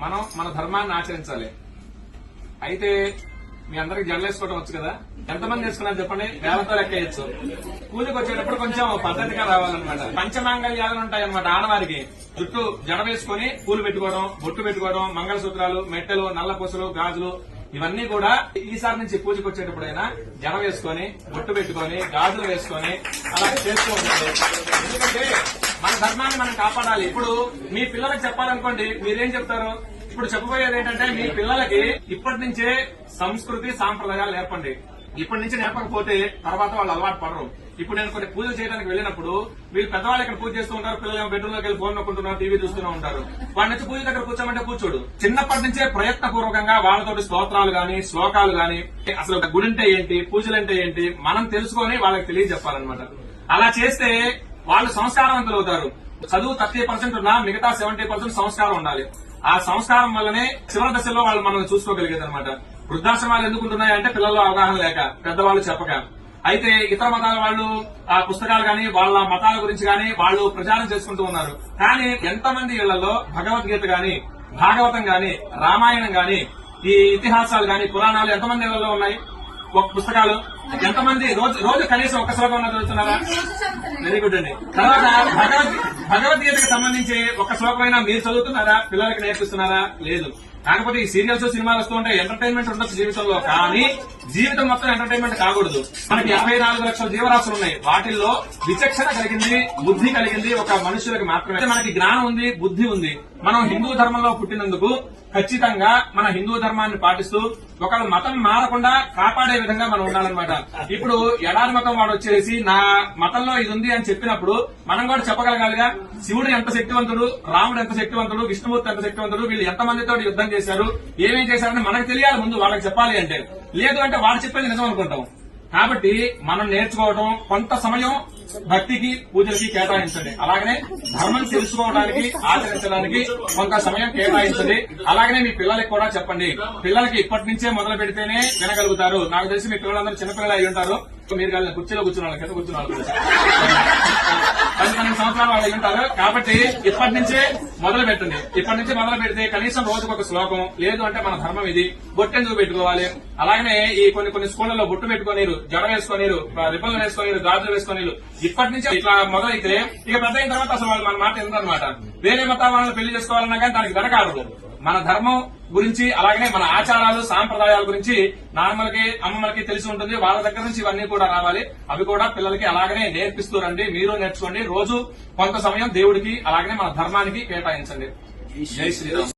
మనం మన ధర్మాన్ని ఆచరించాలి. అయితే మీ అందరికి జడలేసుకోవడం వచ్చు కదా, ఎంతమంది వేసుకున్నారు చెప్పండి, వేలతో లెక్కేయచ్చు. పూజకు వచ్చేటప్పుడు కొంచెం పద్ధతిగా రావాలన్నమాట. పంచమాంగళ్యాలు ఉంటాయన్నమాట. ఆడవారికి జుట్టు జడ వేసుకుని పూలు పెట్టుకోవడం, బొట్టు పెట్టుకోవడం, మంగళసూత్రాలు, మెట్టెలు, నల్లపూసలు, గాజులు ఇవన్నీ కూడా ఈసారి నుంచి పూజకు వచ్చేటప్పుడైనా జడ వేసుకొని, బొట్టు పెట్టుకొని, గాజులు వేసుకొని అలా చేస్తూ ఉంటారు. ఎందుకంటే మన ధర్మాన్ని మనం కాపాడాలి. ఇప్పుడు మీ పిల్లలకు చెప్పాలనుకోండి, మీరేం చెప్తారు? ఇప్పుడు చెప్పబోయేది ఏంటంటే, మీ పిల్లలకి ఇప్పటి నుంచే సంస్కృతి సాంప్రదాయాలు నేర్పండి. ఇప్పటి నుంచి నేర్పకపోతే తర్వాత వాళ్ళు అలవాటు పడరు. ఇప్పుడు నేను కొన్ని పూజలు చేయడానికి వెళ్ళినప్పుడు వీళ్ళు పెద్దవాళ్ళు ఇక్కడ పూజ చేస్తూ ఉంటారు, పిల్లలు బెడ్రూమ్ లోకి వెళ్ళి ఫోన్ నొక్కుంటున్నారు, టీవీ చూస్తూనే ఉంటారు. వాడి నుంచి పూజ దగ్గర కూర్చోమంటే కూర్చోడు. చిన్నప్పటి నుంచే ప్రయత్నపూర్వకంగా వాళ్ళతోటి స్తోత్రాలు గాని, శ్లోకాలు గాని, అసలు గుడి అంటే ఏంటి, పూజలు అంటే ఏంటి మనం తెలుసుకొని వాళ్ళకి తెలియజెప్పాలన్నమాట. అలా చేస్తే వాళ్ళు సంస్కారవంతులు అవుతారు. చదువు 30% ఉన్నా మిగతా 70% సంస్కారం ఉండాలి. ఆ సంస్కారం వల్లనే చివరి దశలో వాళ్ళు మనం చూసుకోగలిగేది అనమాట. వృద్ధాశ్రమాలు ఎందుకు ఉంటున్నాయంటే పిల్లల్లో అవగాహన లేక, పెద్దవాళ్ళు చెప్పక. అయితే ఇతర మతాల వాళ్ళు ఆ పుస్తకాలు గాని, వాళ్ళ మతాల గురించి గాని వాళ్ళు ప్రచారం చేసుకుంటూ ఉన్నారు. కానీ ఎంతమంది ఇళ్లలో భగవద్గీత గాని, భాగవతం గాని, రామాయణం గాని, ఈ ఇతిహాసాలు గాని, పురాణాలు ఎంతమంది ఇళ్లలో ఉన్నాయి? ఒక పుస్తకాలు ఎంతమంది రోజు కనీసం ఒక్క శ్లోకం చదువుతున్నారా? వెరీ గుడ్ అండి. తర్వాత భగవద్గీతకు సంబంధించి ఒక శ్లోకమైనా మీరు చదువుతున్నారా? పిల్లలకి నేర్పిస్తున్నారా? లేదు. కాకపోతే ఈ సీరియల్స్, సినిమాలు వస్తూ ఉంటే ఎంటర్టైన్మెంట్ ఉండొచ్చు జీవితంలో, కానీ జీవితం మొత్తం ఎంటర్టైన్మెంట్ కాకూడదు. మనకి 54 లక్షల జీవరాశులు ఉన్నాయి. వాటిల్లో విచక్షణ కలిగింది, బుద్ధి కలిగింది ఒక మనుషులకు మాత్రమే. మనకి జ్ఞానం ఉంది, బుద్ధి ఉంది. మనం హిందూ ధర్మంలో పుట్టినందుకు ఖచ్చితంగా మన హిందూ ధర్మాన్ని పాటిస్తూ ఒకళ్ళ మతం మారకుండా కాపాడే విధంగా మనం ఉండాలన్నమాట. ఇప్పుడు ఎడారి మతం వాడు వచ్చేసి నా మతంలో ఇది ఉంది అని చెప్పినప్పుడు మనం కూడా చెప్పగలగాలిగా, శివుడు ఎంత శక్తివంతుడు, రాముడు ఎంత శక్తివంతుడు, విష్ణుమూర్తి ఎంత శక్తివంతుడు, వీళ్ళు ఎంతమందితో యుద్ధం చేశారు, ఏమేం చేశారని మనకు తెలియాలి ముందు వాళ్ళకి చెప్పాలి అంటే. లేదు అంటే వాడు చెప్పేది నిజం అనుకుంటాం. కాబట్టి మనం నేర్చుకోవడం, కొంత సమయం భక్తికి, పూజలకి కేటాయించండి. అలాగనే ధర్మం తెలుసుకోవడానికి, ఆచరించడానికి కొంత సమయం కేటాయించండి. అలాగనే మీ పిల్లలకి కూడా చెప్పండి. పిల్లలకి ఇప్పటి నుంచే మొదలు పెడితేనే వినగలుగుతారు. నాకు తెలిసి మీ పిల్లలందరూ చిన్నపిల్లలు అయి ఉంటారు. మీరు కలిసి కుర్చీలో కూర్చున్నారు, కింద కూర్చున్నారు, 10-12 సంవత్సరాలు వాళ్ళు అయి ఉంటారు. కాబట్టి ఇప్పటి నుంచే మొదలు పెట్టండి. ఇప్పటి నుంచి మొదలు పెడితే కనీసం రోజుకు ఒక శ్లోకం, లేదు అంటే మన ధర్మం ఇది, బొట్టెందుకు పెట్టుకోవాలి. అలాగనే ఈ కొన్ని స్కూళ్లలో బొట్టు పెట్టుకోనీరు, జడ వేసుకోనీరు, రిబ్బన్లు వేసుకోనీరు, గాజులు వేసుకోనీరు. ఇప్పటి నుంచి ఇట్లా మొదలైతే ఇక పెద్ద అయిన తర్వాత అసలు వాళ్ళు మన మాట ఎందుకనమాట. వేరే మతాల వాళ్ళని పెళ్లి చేసుకోవాలన్నా కానీ దానికి వెనకాడదు. మన ధర్మం గురించి, అలాగనే మన ఆచారాలు, సాంప్రదాయాల గురించి నాన్నమ్మలకి, అమ్మమ్మలకి తెలిసి ఉంటుంది. వాళ్ళ దగ్గర నుంచి ఇవన్నీ కూడా రావాలి. అవి కూడా పిల్లలకి అలాగనే నేర్పిస్తూ రండి. మీరు నేర్చుకోండి. రోజు కొంత సమయం దేవుడికి, అలాగనే మన ధర్మానికి కేటాయించండి. జై శ్రీరామ్.